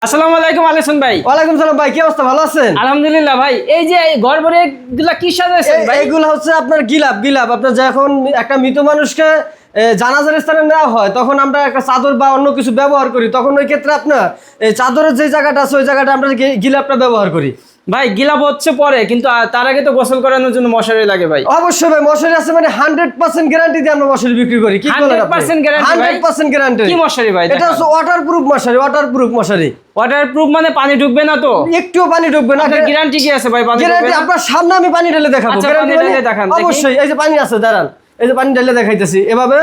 আসসালামু আলাইকুম আলিসুন ভাই। ওয়ালাইকুম সালাম ভাই, কি অবস্থা, ভালো আছেন? আলহামদুলিল্লাহ ভাই। এই যে ঘর ভরে এগুলা কি সাজাইছেন ভাই? এগুলো হচ্ছে আপনার গিলাপ। আপনার যখন একটা মৃত মানুষকে জানাজার স্থানে নেওয়া হয় তখন আমরা একটা চাদর বা অন্য কিছু ব্যবহার করি, তখন ওই ক্ষেত্রে আপনার এই চাদরের যে জায়গাটা আছে ওই জায়গাটা আমরা গিলাপটা ব্যবহার করি। ভাই গিলাপ হচ্ছে পরে, কিন্তু তার আগে তো গোসল করানোর জন্য মশারি লাগে ভাই। অবশ্যই ভাই, মশারি আছে মানে 100% গ্যারান্টি দিয়ে আমরা মশারি বিক্রি করি। কি বলেন আপনি? 100% গ্যারান্টি ভাই? 100% গ্যারান্টি। কি মশারি ভাই? এটা হচ্ছে ওয়াটারপ্রুফ মশারি। ওয়াটারপ্রুফ মানে পানি ঢুকবে না তো? একটুও পানি ঢুকবে না। আপনার গ্যারান্টি কি আছে ভাই? পানি গ্যারান্টি আপনার সামনে আমি পানি ঢেলে দেখাবো। আচ্ছা, পানি ঢেলে দেখান দেখি। অবশ্যই, এই যে পানি আছে, দাঁড়ান, এই যে পানি ঢেলে দেখাইতেছি এভাবে।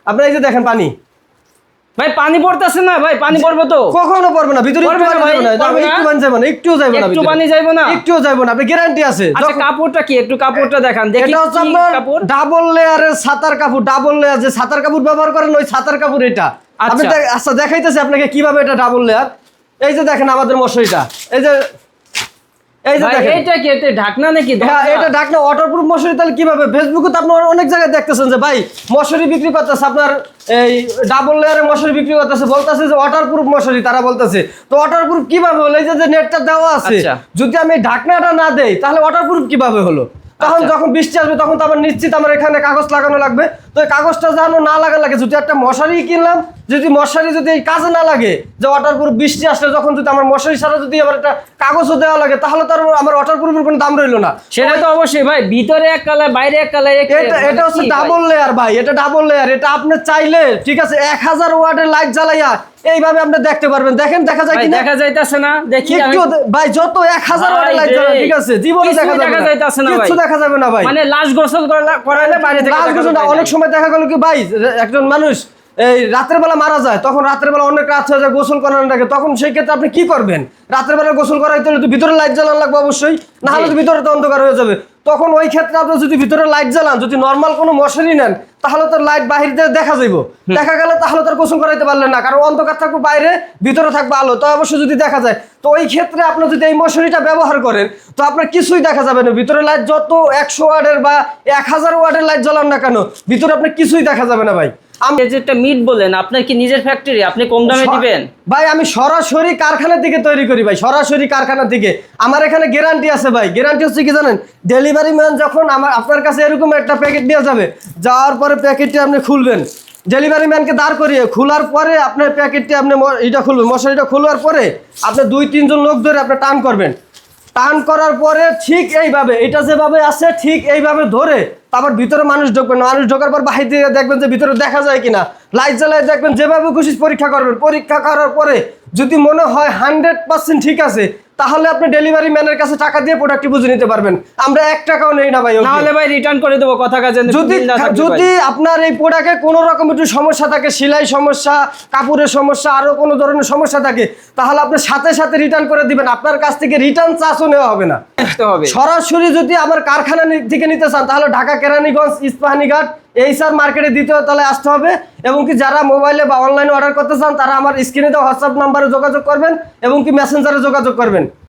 আপনারা এই যে দেখেন পানি। ভাই পানি পড়তেছে না ভাই? পানি পড়বে তো? কখনো পড়বে না, ভিতরে একটু পানি যাবে না। একটু পানি যাবে না, একটুও যাবে না, একটু পানি যাবে না, একটুও যাবে না। আপনি গ্যারান্টি আছে। আচ্ছা কাপড়টা কি? একটু কাপড়টা দেখান দেখি। এটা হচ্ছে কি আপনার কাপড়? ডাবল লেয়ারের ছাতার কাপড়। ডাবল লেয়ার যে ছাতার কাপড় ব্যবহার করেন ওই ছাতার কাপড় এটা। আপনি আচ্ছা দেখাইতেছি আপনাকে কিভাবে এটা ডাবল লেয়ার। এই যে দেখেন আমাদের মশারিটা, এই যে দেখেন। এটা কি? এটা ঢাকনা নাকি? হ্যাঁ, এটা ঢাকনা, ওয়াটারপ্রুফ মশারি। তাহলে কিভাবে? ফেসবুকে তো আপনারা অনেক জায়গায় দেখতেছেন যে ভাই মশারি বিক্রি করতেছে, আপনার এই ডাবল লেয়ারের মশারি বিক্রি করতেছে, বলতেছে যে ওয়াটারপ্রুফ মশারি, তারা বলতেছে। তো ওয়াটারপ্রুফ কিভাবে হলো? এই যে নেটটা দেওয়া আছে, যদি আমি ঢাকনাটা না দেই তাহলে ওয়াটারপ্রুফ কিভাবে হলো? তখন যখন বৃষ্টি আসবে তখন তো আমার নিশ্চিত আমার এখানে কাগজ লাগানো লাগবে। তো এই কাগজটা যেন না লাগা লাগে, যদি একটা মশারি কিনলাম, যদি মশারি যদি এই কাজে না লাগে, যে ওয়াটারপ্রুফ, বৃষ্টি আসলে যখন যদি আমার মশারি ছাড়া যদি আমার একটা কাগজও দেওয়া লাগে, তাহলে তো আমার ওয়াটারপ্রুফের কোনো দাম রইলো না। সেটা তো অবশ্যই ভাই, ভিতরে এক কালার বাইরে এক কালার। এটা হচ্ছে ডাবল লেয়ার ভাই, এটা ডাবল লেয়ার। এটা আপনি চাইলে ঠিক আছে 1000 ওয়াটের লাইট জ্বালাইয়া এইভাবে আপনি দেখতে পারবেন। দেখেন দেখা যায় কি? দেখা যাইতাছে না, দেখি একটু ভাই, যত 1000 ওয়াটের লাইট জ্বালায় ঠিক আছে, জীবনে দেখা যাইতাছে না ভাই, কিছু দেখা যাবে না ভাই। মানে লাশ গোসল করালে বাইরে থেকে লাশ গোসল না। অনেক সময় দেখা গেল কি ভাই, একজন মানুষ এই রাতের বেলা মারা যায়, তখন রাতের বেলা অনেক রাত হয়ে যায়, গোসল করানো লাগে, তখন সেই ক্ষেত্রে আপনি কি করবেন? রাতের বেলা গোসল করাইতে হলে তো ভিতরে লাইট জ্বালানো লাগবে অবশ্যই, না হলে তো ভিতরে তো অন্ধকার হয়ে যাবে। তখন ওই ক্ষেত্রে আপনি যদি ভিতরে লাইট জ্বালান, যদি নর্মাল কোনো মশারি নেন, তাহলে তো লাইট বাহির দিয়ে দেখা যাইব। দেখা গেলে তাহলে তার গোসল করাইতে পারলেন না, কারণ অন্ধকার থাকবে বাইরে, ভিতরে থাকবে আলো, তো অবশ্যই যদি দেখা যায়। তো ওই ক্ষেত্রে আপনি যদি এই মশারিটা ব্যবহার করেন তো আপনার কিছুই দেখা যাবে না। ভিতরে লাইট যত 100 ওয়াটের বা 1000 ওয়াটের লাইট জ্বালান না কেন, ভিতরে আপনার কিছুই দেখা যাবে না ভাই। যেটা মিট বলেন, আপনার কি নিজের ফ্যাক্টরি? আপনি কম দামে দিবেন? ভাই আমি সরাসরি কারখানা থেকে তৈরি করি ভাই, সরাসরি কারখানা থেকে। আমার এখানে গ্যারান্টি আছে ভাই। গ্যারান্টি হচ্ছে কি জানেন? ডেলিভারি ম্যান যখন আপনার কাছে এরকম একটা প্যাকেট নিয়ে যাবে, যাওয়ার পরে প্যাকেটটি আপনি খুলবেন, ডেলিভারি ম্যানকে দাঁড় করিয়ে খোলার পরে আপনার প্যাকেটটি আপনি এটা খুলবেন, মশারিটা খোলার পরে আপনি 2-3 জন লোক ধরে আপনি টান করবেন। টান করার পরে ঠিক এইভাবে, এটা যেভাবে আছে ঠিক এইভাবে ধরে তারপর ভিতরে মানুষ ঢুকবেন। মানুষ ঢোকার পর বাহির দিয়ে দেখবেন যে ভিতরে দেখা যায় কিনা, লাইট জ্বালায় দেখবেন, যেভাবে খুশি পরীক্ষা করবেন। পরীক্ষা করার পরে যদি মনে হয় 100% ঠিক আছে, তাহলে আপনি ডেলিভারি ম্যানের কাছে টাকা দিয়ে প্রোডাক্টটি বুঝে নিতে পারবেন। আমরা 1 টাকাও নেই না ভাই। নাহলে ভাই রিটার্ন করে দেবো, কথা কাজে। যদি আপনার এই প্রোডাক্টে কোনো রকম একটু সমস্যা থাকে, সেলাই সমস্যা, কাপড়ের সমস্যা, আরো কোনো ধরনের সমস্যা থাকে, তাহলে আপনি সাথে সাথে রিটার্ন করে দিবেন। আপনার কাছ থেকে রিটার্ন চার্জও নেওয়া হবে না। সরাসরি যদি আমার কারখানা থেকে নিতে চান তাহলে ঢাকা কেরানীগঞ্জ ইস্পাহানীঘাট এইচআর মার্কেটে দ্বিতীয় তলায় আসতে হবে। এবং কি যারা মোবাইলে বা অনলাইনে অর্ডার করতে চান তারা আমার স্ক্রিনে দেওয়া হোয়াটসঅ্যাপ নাম্বারে যোগাযোগ করবেন এবং কি মেসেঞ্জারে যোগাযোগ করবেন।